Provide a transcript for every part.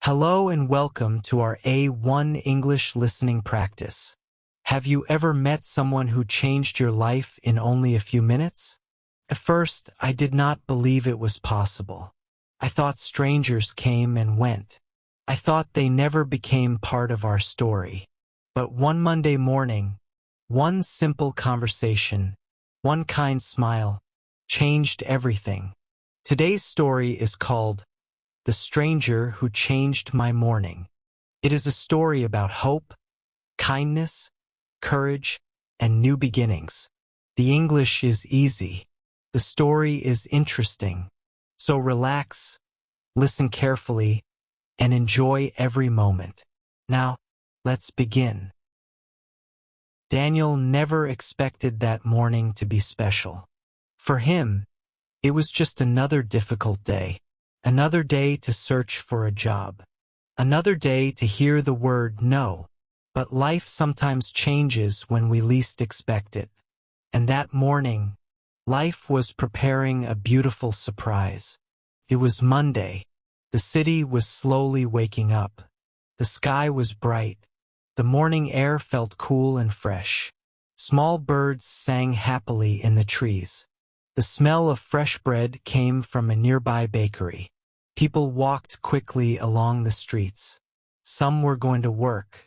Hello and welcome to our A1 English listening practice. Have you ever met someone who changed your life in only a few minutes? At first, I did not believe it was possible. I thought strangers came and went. I thought they never became part of our story. But one Monday morning, one simple conversation, one kind smile, changed everything. Today's story is called The Stranger Who Changed My Morning. It is a story about hope, kindness, courage, and new beginnings. The English is easy. The story is interesting. So relax, listen carefully, and enjoy every moment. Now, let's begin. Daniel never expected that morning to be special. For him, it was just another difficult day. Another day to search for a job. Another day to hear the word no. But life sometimes changes when we least expect it. And that morning, life was preparing a beautiful surprise. It was Monday. The city was slowly waking up. The sky was bright. The morning air felt cool and fresh. Small birds sang happily in the trees. The smell of fresh bread came from a nearby bakery. People walked quickly along the streets. Some were going to work.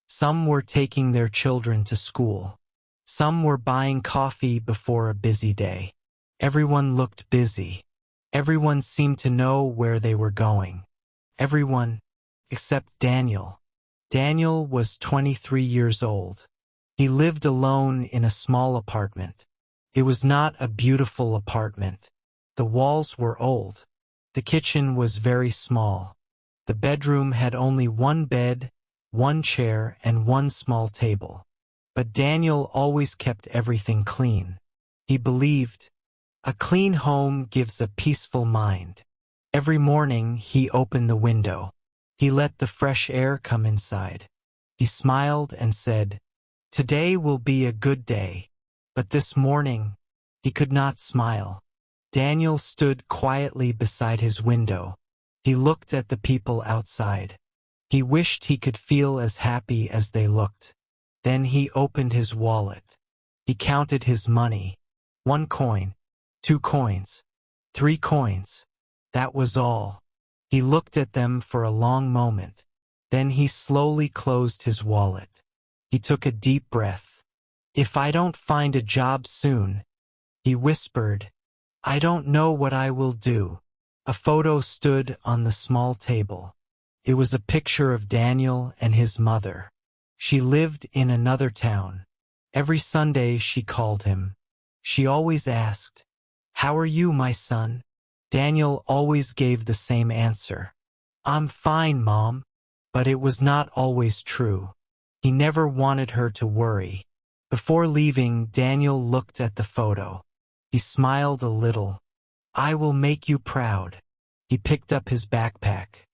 Some were taking their children to school. Some were buying coffee before a busy day. Everyone looked busy. Everyone seemed to know where they were going. Everyone, except Daniel. Daniel was 23 years old. He lived alone in a small apartment. It was not a beautiful apartment. The walls were old. The kitchen was very small. The bedroom had only one bed, one chair, and one small table. But Daniel always kept everything clean. He believed, a clean home gives a peaceful mind. Every morning he opened the window. He let the fresh air come inside. He smiled and said, "Today will be a good day." But this morning, he could not smile. Daniel stood quietly beside his window. He looked at the people outside. He wished he could feel as happy as they looked. Then he opened his wallet. He counted his money. 1 coin, 2 coins, 3 coins. That was all. He looked at them for a long moment. Then he slowly closed his wallet. He took a deep breath. "If I don't find a job soon," he whispered, "I don't know what I will do." A photo stood on the small table. It was a picture of Daniel and his mother. She lived in another town. Every Sunday she called him. She always asked, "How are you, my son?" Daniel always gave the same answer. "I'm fine, Mom." But it was not always true. He never wanted her to worry. Before leaving, Daniel looked at the photo. He smiled a little. "I will make you proud." He picked up his backpack.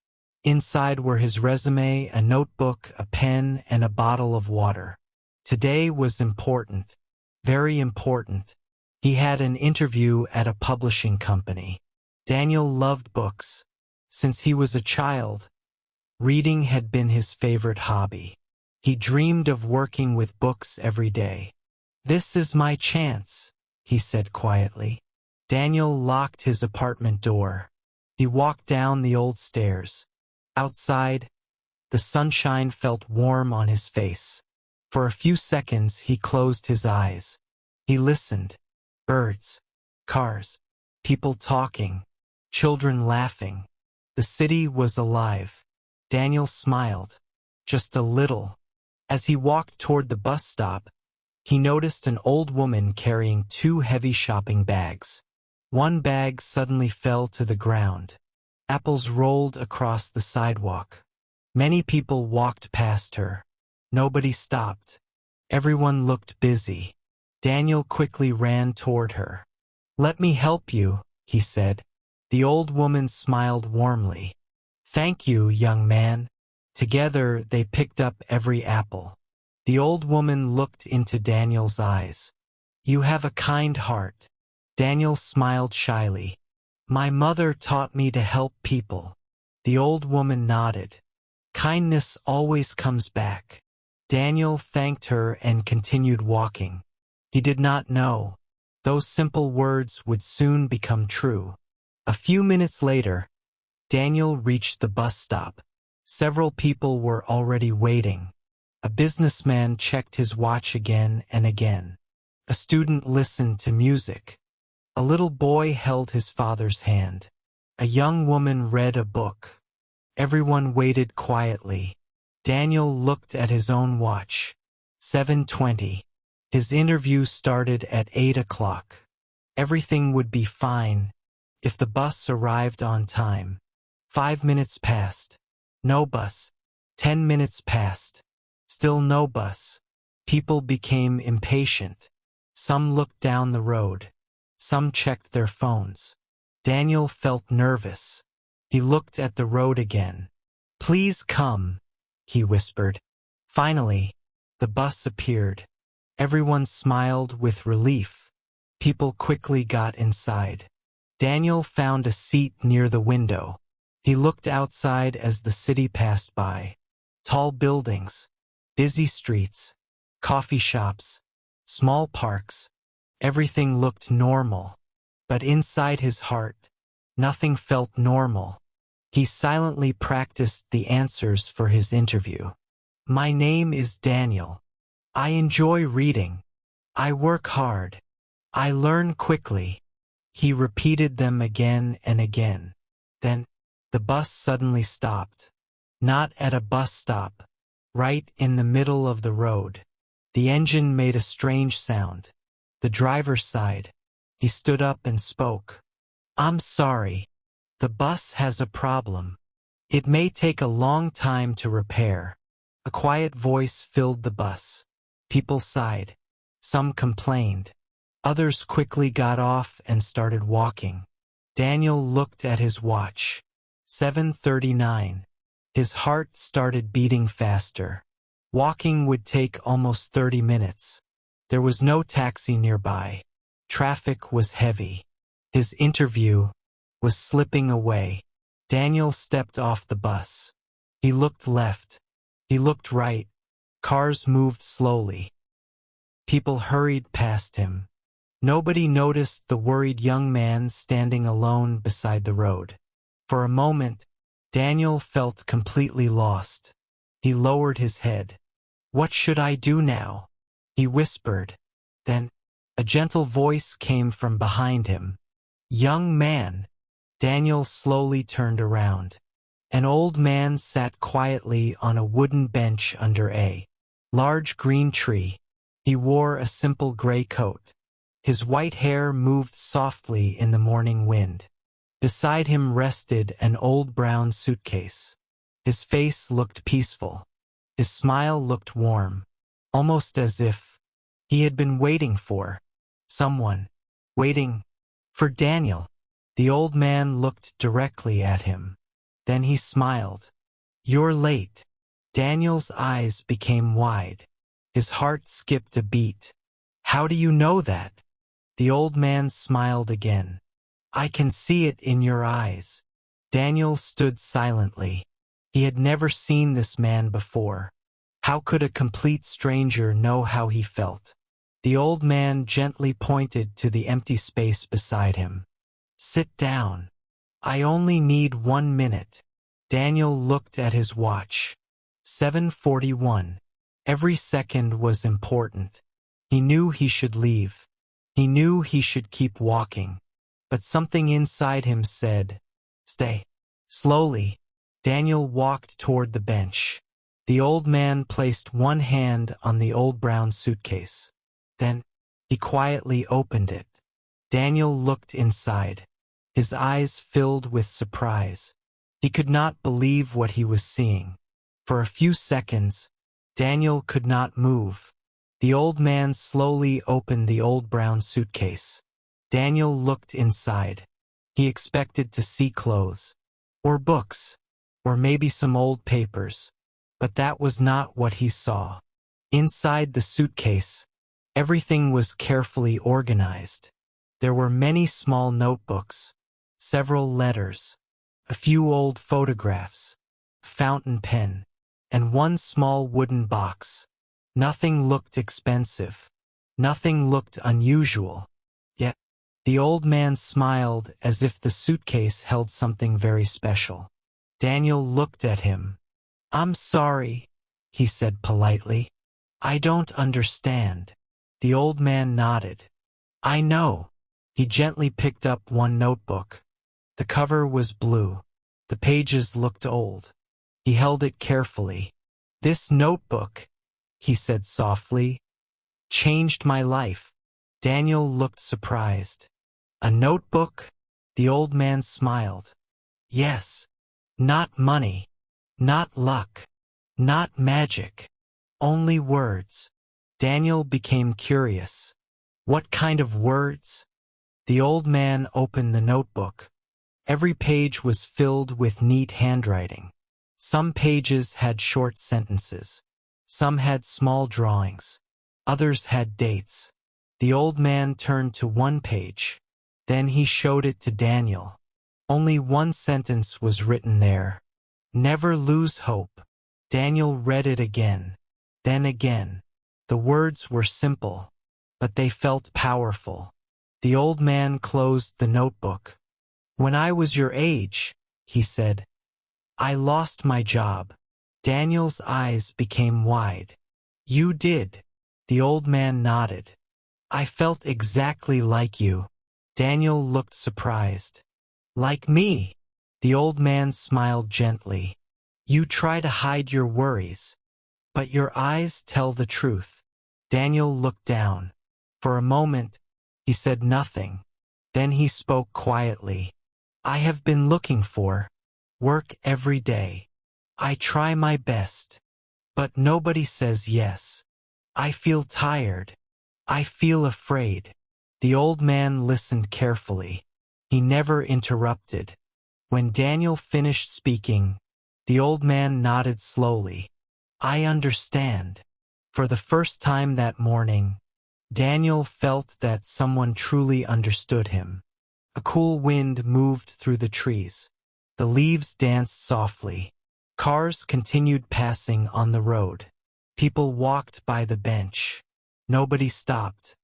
Inside were his resume, a notebook, a pen, and a bottle of water. Today was important, very important. He had an interview at a publishing company. Daniel loved books. Since he was a child, reading had been his favorite hobby. He dreamed of working with books every day. "This is my chance," he said quietly. Daniel locked his apartment door. He walked down the old stairs. Outside, the sunshine felt warm on his face. For a few seconds he closed his eyes. He listened. Birds, cars, people talking, children laughing. The city was alive. Daniel smiled, just a little. As he walked toward the bus stop, he noticed an old woman carrying 2 heavy shopping bags. One bag suddenly fell to the ground. Apples rolled across the sidewalk. Many people walked past her. Nobody stopped. Everyone looked busy. Daniel quickly ran toward her. "Let me help you," he said. The old woman smiled warmly. "Thank you, young man." Together they picked up every apple. The old woman looked into Daniel's eyes. "You have a kind heart." Daniel smiled shyly. "My mother taught me to help people." The old woman nodded. Kindness always comes back. Daniel thanked her and continued walking. He did not know. Those simple words would soon become true. A few minutes later, Daniel reached the bus stop. Several people were already waiting. A businessman checked his watch again and again. A student listened to music. A little boy held his father's hand. A young woman read a book. Everyone waited quietly. Daniel looked at his own watch. 7:20. His interview started at 8 o'clock. Everything would be fine if the bus arrived on time. 5 minutes passed. No bus. 10 minutes passed. Still no bus. People became impatient. Some looked down the road. Some checked their phones. Daniel felt nervous. He looked at the road again. "Please come," he whispered. Finally, the bus appeared. Everyone smiled with relief. People quickly got inside. Daniel found a seat near the window. He looked outside as the city passed by. Tall buildings, busy streets, coffee shops, small parks. Everything looked normal. But inside his heart, nothing felt normal. He silently practiced the answers for his interview. "My name is Daniel. I enjoy reading. I work hard. I learn quickly." He repeated them again and again. Then, the bus suddenly stopped. Not at a bus stop. Right in the middle of the road. The engine made a strange sound. The driver sighed. He stood up and spoke. "I'm sorry. The bus has a problem. It may take a long time to repair." A quiet voice filled the bus. People sighed. Some complained. Others quickly got off and started walking. Daniel looked at his watch. 7:39. His heart started beating faster. Walking would take almost 30 minutes. There was no taxi nearby. Traffic was heavy. His interview was slipping away. Daniel stepped off the bus. He looked left. He looked right. Cars moved slowly. People hurried past him. Nobody noticed the worried young man standing alone beside the road. For a moment, Daniel felt completely lost. He lowered his head. "What should I do now?" he whispered. Then, a gentle voice came from behind him. "Young man." Daniel slowly turned around. An old man sat quietly on a wooden bench under a large green tree. He wore a simple gray coat. His white hair moved softly in the morning wind. Beside him rested an old brown suitcase. His face looked peaceful. His smile looked warm, almost as if he had been waiting for someone. Waiting for Daniel. The old man looked directly at him. Then he smiled. "You're late." Daniel's eyes became wide. His heart skipped a beat. "How do you know that?" The old man smiled again. "I can see it in your eyes." Daniel stood silently. He had never seen this man before. How could a complete stranger know how he felt? The old man gently pointed to the empty space beside him. "Sit down. I only need 1 minute." Daniel looked at his watch. 7:41. Every second was important. He knew he should leave. He knew he should keep walking. But something inside him said, "Stay." Slowly, Daniel walked toward the bench. The old man placed one hand on the old brown suitcase. Then, he quietly opened it. Daniel looked inside. His eyes filled with surprise. He could not believe what he was seeing. For a few seconds, Daniel could not move. The old man slowly opened the old brown suitcase. Daniel looked inside. He expected to see clothes, or books, or maybe some old papers. But that was not what he saw. Inside the suitcase, everything was carefully organized. There were many small notebooks, several letters, A few old photographs, a fountain pen, and one small wooden box. Nothing looked expensive. Nothing looked unusual. Yet, the old man smiled as if the suitcase held something very special. Daniel looked at him. "I'm sorry," he said politely. "I don't understand." The old man nodded. "I know." He gently picked up one notebook. The cover was blue. The pages looked old. He held it carefully. "This notebook," he said softly, "changed my life." Daniel looked surprised. "A notebook?" The old man smiled. "Yes. Not money. Not luck. Not magic. Only words." Daniel became curious. "What kind of words?" The old man opened the notebook. Every page was filled with neat handwriting. Some pages had short sentences. Some had small drawings. Others had dates. The old man turned to one page. Then he showed it to Daniel. Only one sentence was written there. "Never lose hope." Daniel read it again. Then again. The words were simple, but they felt powerful. The old man closed the notebook. "When I was your age," he said, "I lost my job." Daniel's eyes became wide. "You did." The old man nodded. "I felt exactly like you." Daniel looked surprised. "Like me?" The old man smiled gently. "You try to hide your worries, but your eyes tell the truth." Daniel looked down. For a moment, he said nothing. Then he spoke quietly. "I have been looking for work every day. I try my best, but nobody says yes. I feel tired. I feel afraid." The old man listened carefully. He never interrupted. When Daniel finished speaking, the old man nodded slowly. "I understand." For the first time that morning, Daniel felt that someone truly understood him. A cool wind moved through the trees. The leaves danced softly. Cars continued passing on the road. People walked by the bench. Nobody stopped.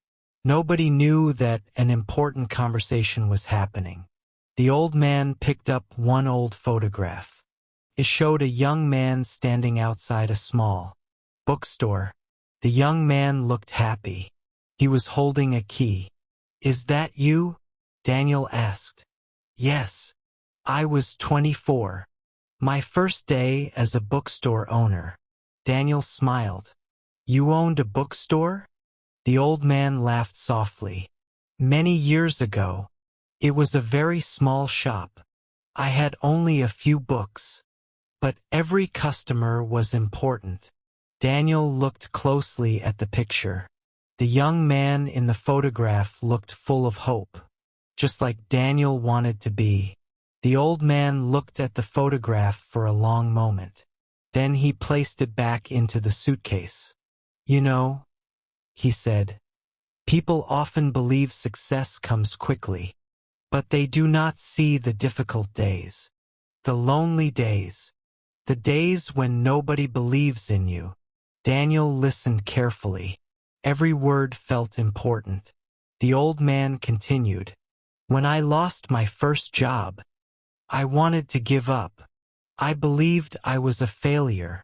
Nobody knew that an important conversation was happening. The old man picked up one old photograph. It showed a young man standing outside a small bookstore. The young man looked happy. He was holding a key. "Is that you?" Daniel asked. "Yes. I was 24. My first day as a bookstore owner." Daniel smiled. "You owned a bookstore?" The old man laughed softly. "Many years ago. It was a very small shop. I had only a few books. But every customer was important." Daniel looked closely at the picture. The young man in the photograph looked full of hope, just like Daniel wanted to be. The old man looked at the photograph for a long moment. Then he placed it back into the suitcase. "You know," he said, "people often believe success comes quickly, but they do not see the difficult days, the lonely days, the days when nobody believes in you." Daniel listened carefully. Every word felt important. The old man continued. "When I lost my first job, I wanted to give up. I believed I was a failure.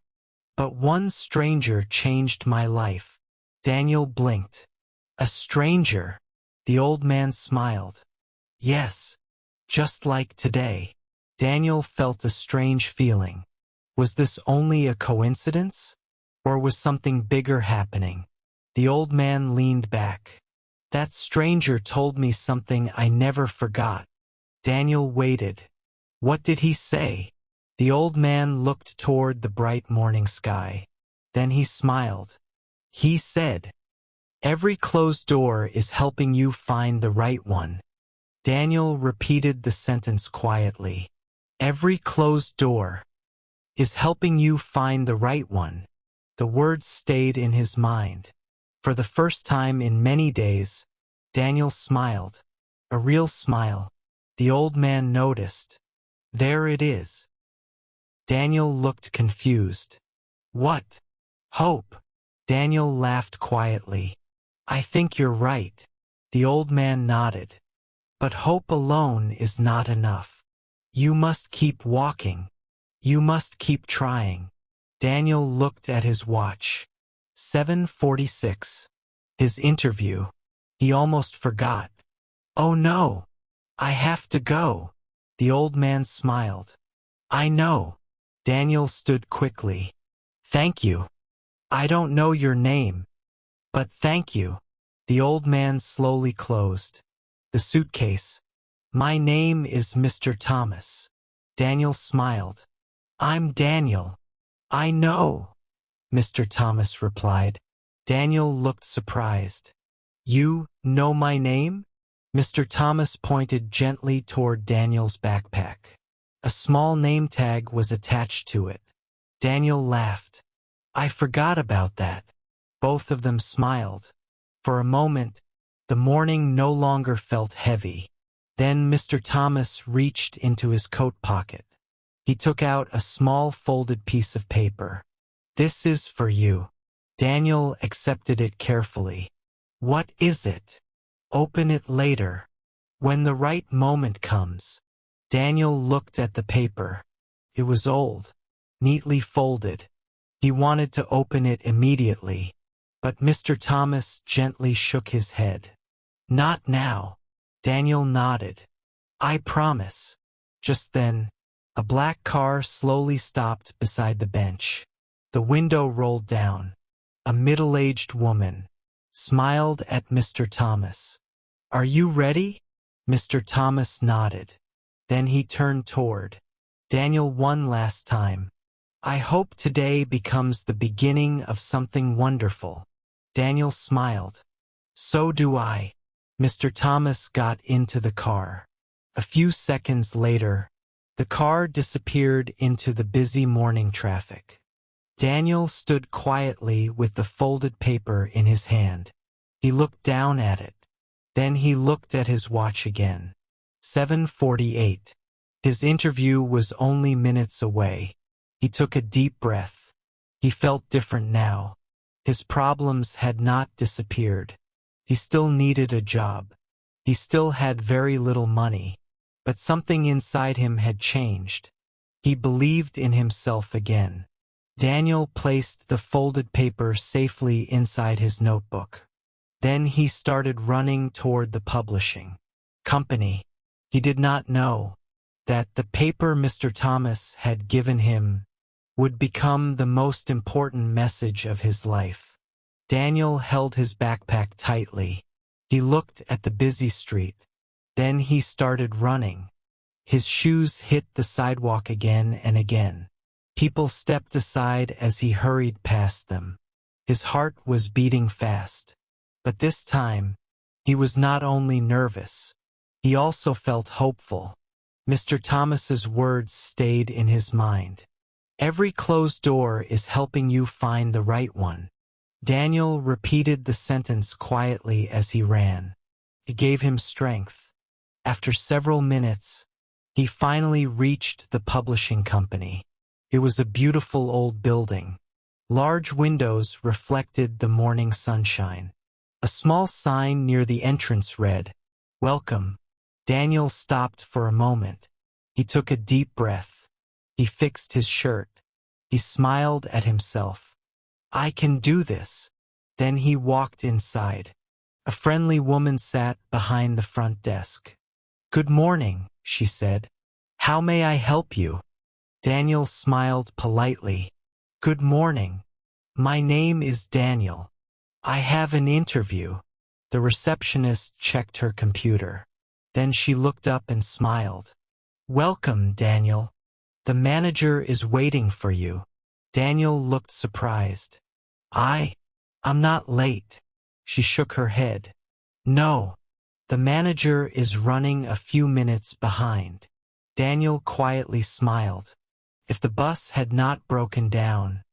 But one stranger changed my life." Daniel blinked. "A stranger?" The old man smiled. "Yes, just like today." Daniel felt a strange feeling. Was this only a coincidence? Or was something bigger happening? The old man leaned back. "That stranger told me something I never forgot." Daniel waited. "What did he say?" The old man looked toward the bright morning sky. Then he smiled. "He said, 'Every closed door is helping you find the right one.'" Daniel repeated the sentence quietly. "Every closed door is helping you find the right one." The words stayed in his mind. For the first time in many days, Daniel smiled. A real smile. The old man noticed. There it is. Daniel looked confused. What? Hope. Daniel laughed quietly. I think you're right. The old man nodded. But hope alone is not enough. You must keep walking. You must keep trying. Daniel looked at his watch. 7:46. His interview. He almost forgot. Oh no. I have to go. The old man smiled. I know. Daniel stood quickly. Thank you. I don't know your name, but thank you. The old man slowly closed the suitcase. My name is Mr. Thomas. Daniel smiled. I'm Daniel. I know, Mr. Thomas replied. Daniel looked surprised. You know my name? Mr. Thomas pointed gently toward Daniel's backpack. A small name tag was attached to it. Daniel laughed. I forgot about that. Both of them smiled. For a moment, the morning no longer felt heavy. Then Mr. Thomas reached into his coat pocket. He took out a small folded piece of paper. This is for you. Daniel accepted it carefully. What is it? Open it later. When the right moment comes. Daniel looked at the paper. It was old, neatly folded. He wanted to open it immediately, but Mr. Thomas gently shook his head. Not now. Daniel nodded. I promise. Just then, a black car slowly stopped beside the bench. The window rolled down. A middle-aged woman smiled at Mr. Thomas. Are you ready? Mr. Thomas nodded. Then he turned toward Daniel one last time. I hope today becomes the beginning of something wonderful. Daniel smiled. So do I. Mr. Thomas got into the car. A few seconds later, the car disappeared into the busy morning traffic. Daniel stood quietly with the folded paper in his hand. He looked down at it. Then he looked at his watch again. 7:48. His interview was only minutes away. He took a deep breath. He felt different now. His problems had not disappeared. He still needed a job. He still had very little money. But something inside him had changed. He believed in himself again. Daniel placed the folded paper safely inside his notebook. Then he started running toward the publishing company. He did not know that the paper Mr. Thomas had given him would become the most important message of his life. Daniel held his backpack tightly. He looked at the busy street. Then he started running. His shoes hit the sidewalk again and again. People stepped aside as he hurried past them. His heart was beating fast. But this time, he was not only nervous. He also felt hopeful. Mr. Thomas's words stayed in his mind. Every closed door is helping you find the right one. Daniel repeated the sentence quietly as he ran. It gave him strength. After several minutes, he finally reached the publishing company. It was a beautiful old building. Large windows reflected the morning sunshine. A small sign near the entrance read, "Welcome." Daniel stopped for a moment. He took a deep breath. He fixed his shirt. He smiled at himself. I can do this. Then he walked inside. A friendly woman sat behind the front desk. Good morning, she said. How may I help you? Daniel smiled politely. Good morning. My name is Daniel. I have an interview. The receptionist checked her computer. Then she looked up and smiled. Welcome, Daniel. The manager is waiting for you. Daniel looked surprised. I'm not late. She shook her head. No, the manager is running a few minutes behind. Daniel quietly smiled. If the bus had not broken down,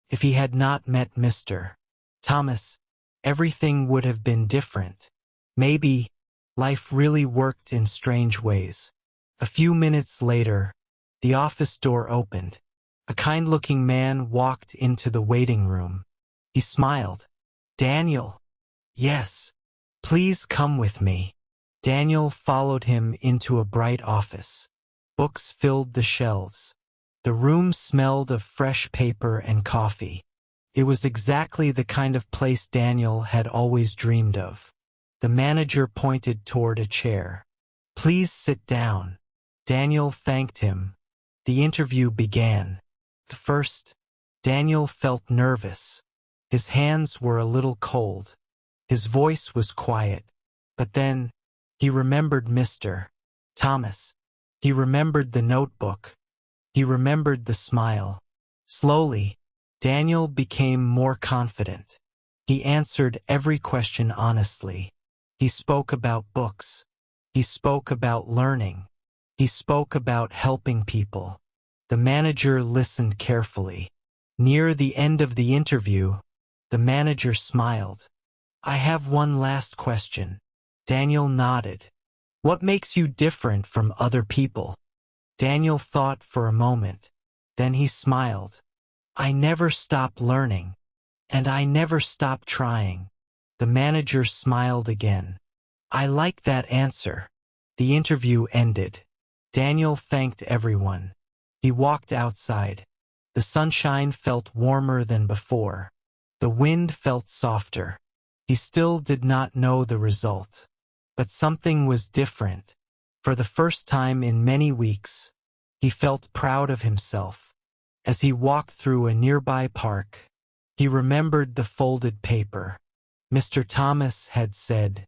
if he had not met Mr. Thomas, everything would have been different. Maybe life really worked in strange ways. A few minutes later, The office door opened. A kind-looking man walked into the waiting room. He smiled. "Daniel." "Yes. Please come with me." Daniel followed him into a bright office. Books filled the shelves. The room smelled of fresh paper and coffee. It was exactly the kind of place Daniel had always dreamed of. The manager pointed toward a chair. "Please sit down." Daniel thanked him. The interview began. At first, Daniel felt nervous. His hands were a little cold. His voice was quiet. But then, he remembered Mr. Thomas. He remembered the notebook. He remembered the smile. Slowly, Daniel became more confident. He answered every question honestly. He spoke about books. He spoke about learning. He spoke about helping people. The manager listened carefully. Near the end of the interview, the manager smiled. "I have one last question." Daniel nodded. "What makes you different from other people?" Daniel thought for a moment. Then he smiled. "I never stop learning. And I never stop trying." The manager smiled again. "I like that answer." The interview ended. Daniel thanked everyone. He walked outside. The sunshine felt warmer than before. The wind felt softer. He still did not know the result. But something was different. For the first time in many weeks, he felt proud of himself. As he walked through a nearby park, he remembered the folded paper. Mr. Thomas had said,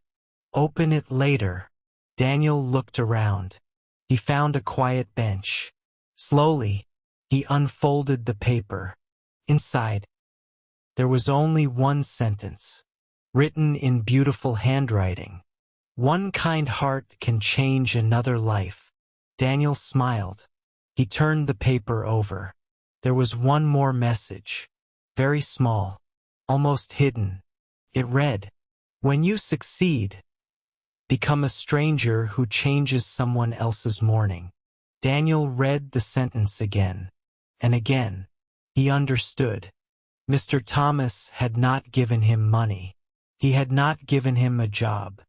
"Open it later." Daniel looked around. He found a quiet bench. Slowly, he unfolded the paper. Inside, there was only one sentence, written in beautiful handwriting. "One kind heart can change another life." Daniel smiled. He turned the paper over. There was one more message, very small, almost hidden. It read, "When you succeed, become a stranger who changes someone else's morning." Daniel read the sentence again and again. He understood. Mr. Thomas had not given him money. He had not given him a job.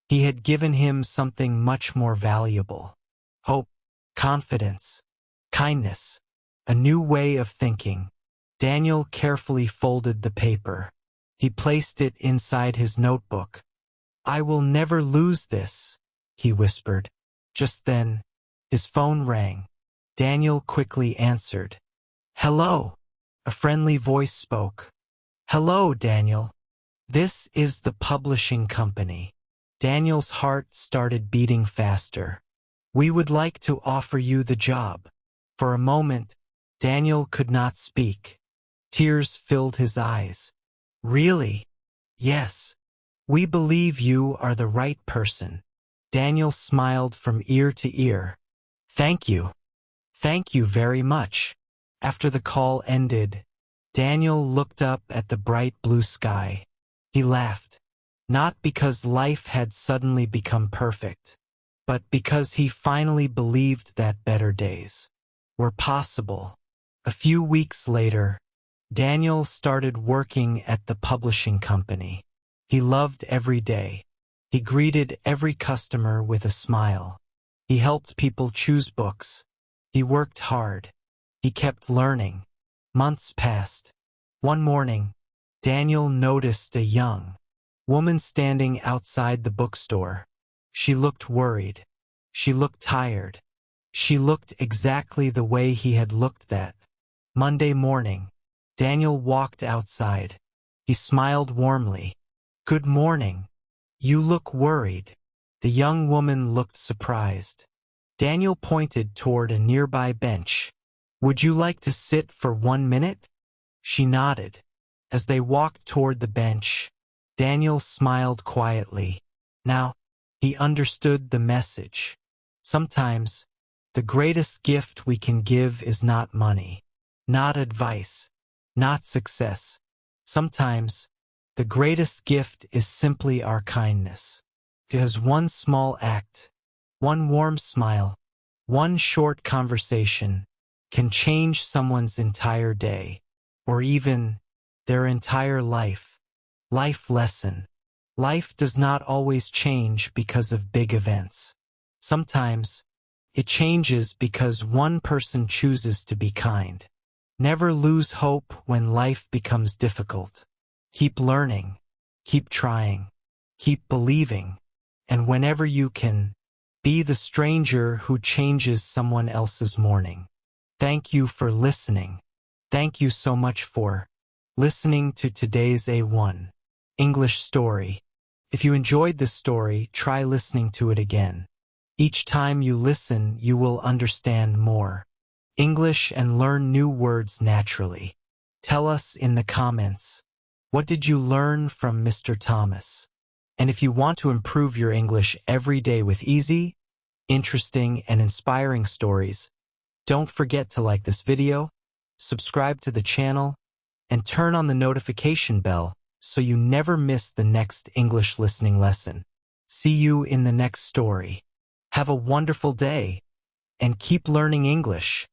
He had given him something much more valuable. Hope, confidence, kindness, a new way of thinking. Daniel carefully folded the paper. He placed it inside his notebook. "I will never lose this," he whispered. Just then, his phone rang. Daniel quickly answered. "Hello," a friendly voice spoke. "Hello, Daniel. This is the publishing company." Daniel's heart started beating faster. "We would like to offer you the job." For a moment, Daniel could not speak. Tears filled his eyes. "Really?" "Yes. We believe you are the right person." Daniel smiled from ear to ear. "Thank you. Thank you very much." After the call ended, Daniel looked up at the bright blue sky. He laughed. Not because life had suddenly become perfect, but because he finally believed that better days were possible. A few weeks later, Daniel started working at the publishing company. He loved every day. He greeted every customer with a smile. He helped people choose books. He worked hard. He kept learning. Months passed. One morning, Daniel noticed a young woman standing outside the bookstore. She looked worried. She looked tired. She looked exactly the way he had looked that Monday morning. Daniel walked outside. He smiled warmly. "Good morning. You look worried." The young woman looked surprised. Daniel pointed toward a nearby bench. "Would you like to sit for 1 minute?" She nodded. As they walked toward the bench, Daniel smiled quietly. Now, he understood the message. Sometimes, the greatest gift we can give is not money, not advice, not success. Sometimes, the greatest gift is simply our kindness. Because one small act, one warm smile, One short conversation can change someone's entire day, or even their entire life. Life lesson. Life does not always change because of big events. Sometimes, it changes because one person chooses to be kind. Never lose hope when life becomes difficult. Keep learning, keep trying, keep believing, and whenever you can, be the stranger who changes someone else's morning. Thank you for listening. Thank you so much for listening to today's A1 English story. If you enjoyed this story, try listening to it again. Each time you listen, you will understand more English and learn new words naturally. Tell us in the comments, what did you learn from Mr. Thomas? And if you want to improve your English every day with easy, interesting, and inspiring stories, don't forget to like this video, subscribe to the channel, and turn on the notification bell so you never miss the next English listening lesson. See you in the next story. Have a wonderful day, and keep learning English.